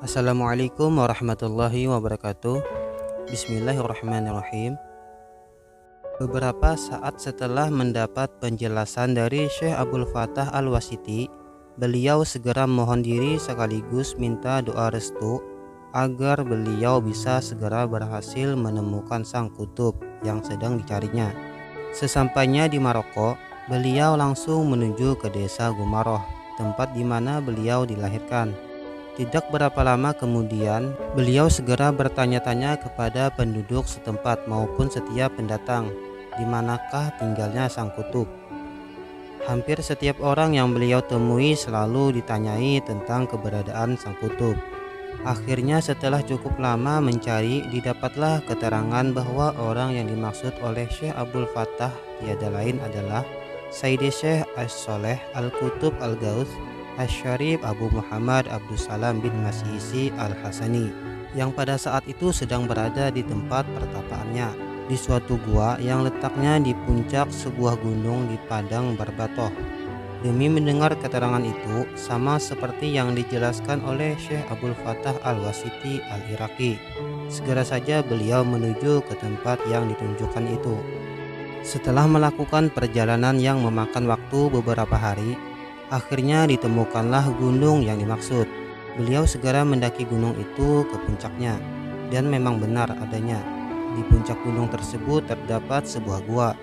Assalamualaikum warahmatullahi wabarakatuh. Bismillahirrahmanirrahim. Beberapa saat setelah mendapat penjelasan dari Syekh Abdul Fattah Al-Wasiti, beliau segera mohon diri sekaligus minta doa restu agar beliau bisa segera berhasil menemukan sang kutub yang sedang dicarinya. Sesampainya di Maroko, beliau langsung menuju ke desa Gumaroh, tempat di mana beliau dilahirkan. Tidak berapa lama kemudian, beliau segera bertanya-tanya kepada penduduk setempat maupun setiap pendatang, di manakah tinggalnya sang kutub. Hampir setiap orang yang beliau temui selalu ditanyai tentang keberadaan sang kutub. Akhirnya setelah cukup lama mencari, didapatlah keterangan bahwa orang yang dimaksud oleh Syekh Abdul Fattah tiada lain adalah Sayyidi Syekh As-Sholeh Al-Qutub Al-Gauth Asy-Syarif Abu Muhammad Abdussalam bin Masihisi Al-Hasani, yang pada saat itu sedang berada di tempat pertapaannya di suatu gua yang letaknya di puncak sebuah gunung di padang Barbatoh. Demi mendengar keterangan itu, sama seperti yang dijelaskan oleh Syekh Abdul Fattah Al-Wasiti Al-Iraqi, segera saja beliau menuju ke tempat yang ditunjukkan itu. Setelah melakukan perjalanan yang memakan waktu beberapa hari, akhirnya ditemukanlah gunung yang dimaksud. Beliau segera mendaki gunung itu ke puncaknya, dan memang benar adanya. Di puncak gunung tersebut terdapat sebuah gua.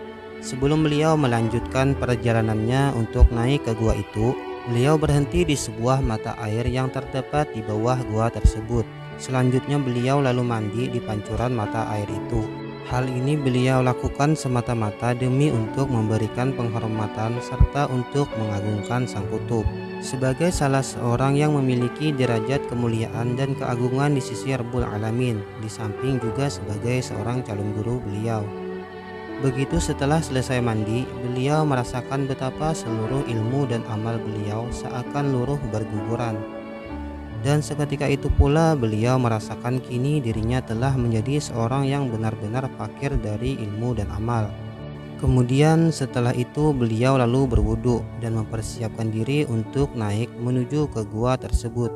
Sebelum beliau melanjutkan perjalanannya untuk naik ke gua itu, beliau berhenti di sebuah mata air yang terdapat di bawah gua tersebut. Selanjutnya beliau lalu mandi di pancuran mata air itu. Hal ini beliau lakukan semata-mata demi untuk memberikan penghormatan serta untuk mengagungkan sang kutub sebagai salah seorang yang memiliki derajat kemuliaan dan keagungan di sisi Rabbul Alamin, di samping juga sebagai seorang calon guru beliau. Begitu setelah selesai mandi, beliau merasakan betapa seluruh ilmu dan amal beliau seakan luruh berguguran. Dan seketika itu pula beliau merasakan kini dirinya telah menjadi seorang yang benar-benar fakir dari ilmu dan amal. Kemudian setelah itu beliau lalu berwudu dan mempersiapkan diri untuk naik menuju ke gua tersebut.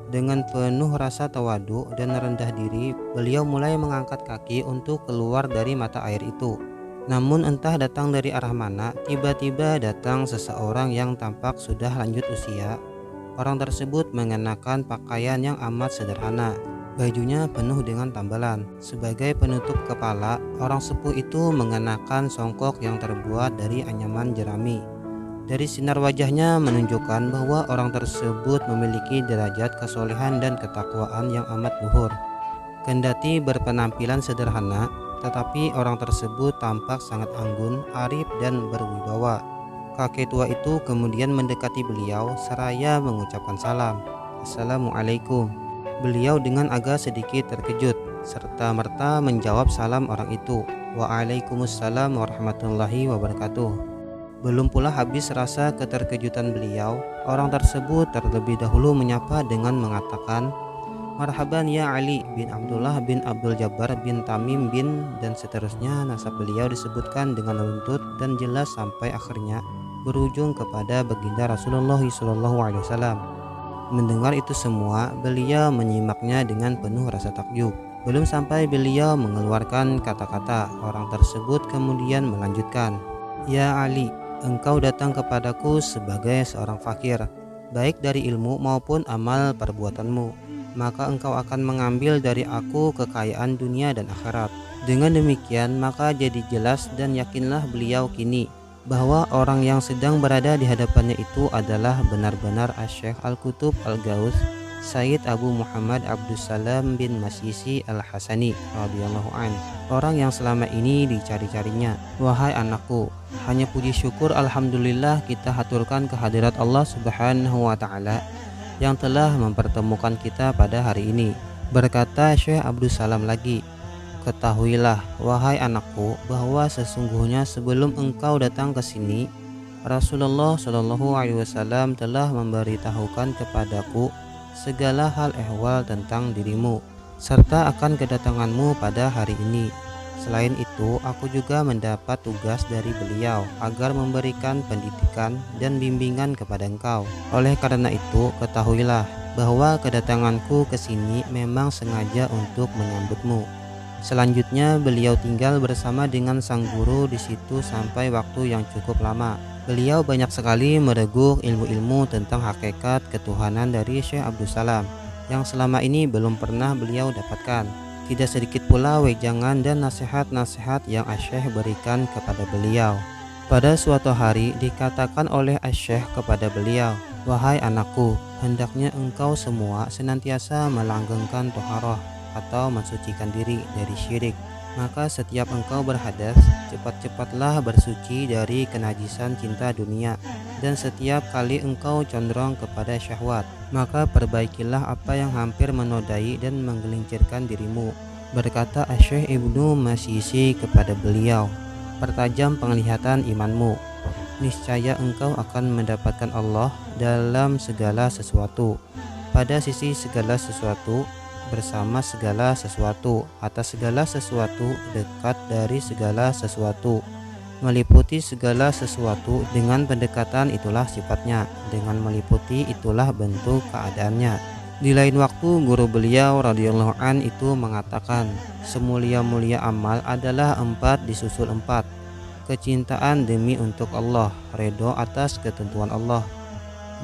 Dengan penuh rasa tawadu dan rendah diri, beliau mulai mengangkat kaki untuk keluar dari mata air itu. Namun entah datang dari arah mana, tiba-tiba datang seseorang yang tampak sudah lanjut usia. Orang tersebut mengenakan pakaian yang amat sederhana, bajunya penuh dengan tambalan. Sebagai penutup kepala, orang sepuh itu mengenakan songkok yang terbuat dari anyaman jerami. Dari sinar wajahnya menunjukkan bahwa orang tersebut memiliki derajat kesolehan dan ketakwaan yang amat luhur. Kendati berpenampilan sederhana, tetapi orang tersebut tampak sangat anggun, arif dan berwibawa. Kakek tua itu kemudian mendekati beliau seraya mengucapkan salam. Assalamualaikum. Beliau dengan agak sedikit terkejut serta merta menjawab salam orang itu. Waalaikumsalam warahmatullahi wabarakatuh. Belum pula habis rasa keterkejutan beliau, orang tersebut terlebih dahulu menyapa dengan mengatakan, "Marhaban ya Ali bin Abdullah bin Abdul Jabbar bin Tamim bin," dan seterusnya. Nasab beliau disebutkan dengan runtut dan jelas sampai akhirnya berujung kepada baginda Rasulullah SAW. Mendengar itu semua, beliau menyimaknya dengan penuh rasa takjub. Belum sampai beliau mengeluarkan kata-kata, orang tersebut kemudian melanjutkan, "Ya Ali, engkau datang kepadaku sebagai seorang fakir, baik dari ilmu maupun amal perbuatanmu. Maka engkau akan mengambil dari aku kekayaan dunia dan akhirat." Dengan demikian maka jadi jelas dan yakinlah beliau kini bahwa orang yang sedang berada di hadapannya itu adalah benar-benar Asy-Syaikh Al-Qutub Al-Gauth Sayyid Abu Muhammad Abdussalam bin Masihisi Al-Hasani radhiyallahu an, orang yang selama ini dicari-carinya. Wahai anakku, hanya puji syukur alhamdulillah kita haturkan kehadirat Allah Subhanahu wa taala yang telah mempertemukan kita pada hari ini. Berkata Syekh Abdussalam lagi, Ketahuilah, wahai anakku, bahwa sesungguhnya sebelum engkau datang ke sini, Rasulullah Shallallahu Alaihi Wasallam telah memberitahukan kepadaku segala hal ehwal tentang dirimu, serta akan kedatanganmu pada hari ini. Selain itu, aku juga mendapat tugas dari beliau agar memberikan pendidikan dan bimbingan kepada engkau. Oleh karena itu, ketahuilah bahwa kedatanganku ke sini memang sengaja untuk menyambutmu. Selanjutnya, beliau tinggal bersama dengan sang guru di situ sampai waktu yang cukup lama. Beliau banyak sekali mereguk ilmu-ilmu tentang hakikat ketuhanan dari Syekh Abdul Salam yang selama ini belum pernah beliau dapatkan. Tidak sedikit pula wejangan dan nasihat-nasihat yang Asy-Syaikh berikan kepada beliau. Pada suatu hari dikatakan oleh Asy-Syaikh kepada beliau, "Wahai anakku, hendaknya engkau semua senantiasa melanggengkan toharoh atau mensucikan diri dari syirik. Maka setiap engkau berhadas, cepat-cepatlah bersuci dari kenajisan cinta dunia. Dan setiap kali engkau condong kepada syahwat, maka perbaikilah apa yang hampir menodai dan menggelincirkan dirimu." Berkata Asy-Syaikh Ibnu Masisi kepada beliau, "Pertajam penglihatan imanmu. Niscaya engkau akan mendapatkan Allah dalam segala sesuatu, pada sisi segala sesuatu, bersama segala sesuatu, atas segala sesuatu, dekat dari segala sesuatu, meliputi segala sesuatu. Dengan pendekatan itulah sifatnya, dengan meliputi itulah bentuk keadaannya." Di lain waktu, guru beliau radhiyallahu an itu mengatakan, "Semulia-mulia amal adalah 4 disusul 4. Kecintaan demi untuk Allah, ridho atas ketentuan Allah,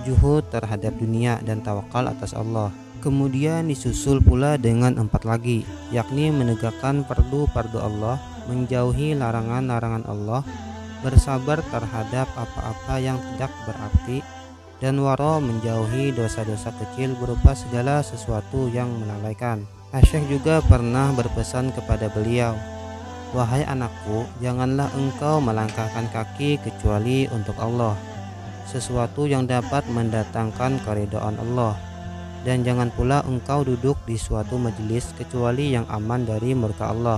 juhud terhadap dunia, dan tawakal atas Allah." Kemudian disusul pula dengan 4 lagi, yakni menegakkan fardu-fardu Allah, menjauhi larangan-larangan Allah, bersabar terhadap apa-apa yang tidak berarti, dan waro, menjauhi dosa-dosa kecil berupa segala sesuatu yang melalaikan. Asy-Syaikh juga pernah berpesan kepada beliau, "Wahai anakku, janganlah engkau melangkahkan kaki kecuali untuk Allah, sesuatu yang dapat mendatangkan keridhaan Allah. Dan jangan pula engkau duduk di suatu majelis kecuali yang aman dari murka Allah.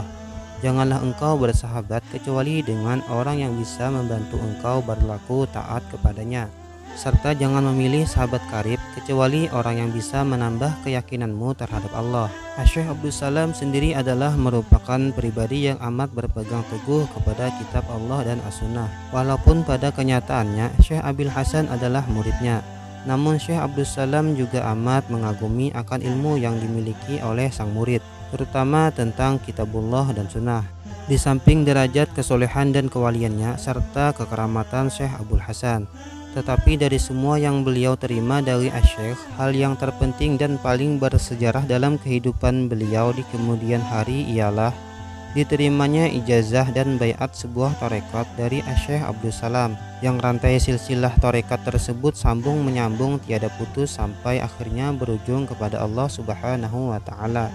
Janganlah engkau bersahabat kecuali dengan orang yang bisa membantu engkau berlaku taat kepadanya. Serta jangan memilih sahabat karib kecuali orang yang bisa menambah keyakinanmu terhadap Allah." Asy-Syaikh Abdul Salam sendiri adalah merupakan pribadi yang amat berpegang teguh kepada kitab Allah dan As-Sunnah. Walaupun pada kenyataannya Syekh Abil Hasan adalah muridnya, namun Syekh Abdul Salam juga amat mengagumi akan ilmu yang dimiliki oleh sang murid, terutama tentang kitabullah dan sunnah. Di samping derajat kesolehan dan kewaliannya serta kekeramatan Syekh Abdul Hasan, tetapi dari semua yang beliau terima dari Asy-Syaikh, hal yang terpenting dan paling bersejarah dalam kehidupan beliau di kemudian hari ialah diterimanya ijazah dan baiat sebuah tarekat dari Asy-Syaikh Abdul Salam, yang rantai silsilah tarekat tersebut sambung menyambung tiada putus sampai akhirnya berujung kepada Allah Subhanahu wa Ta'ala.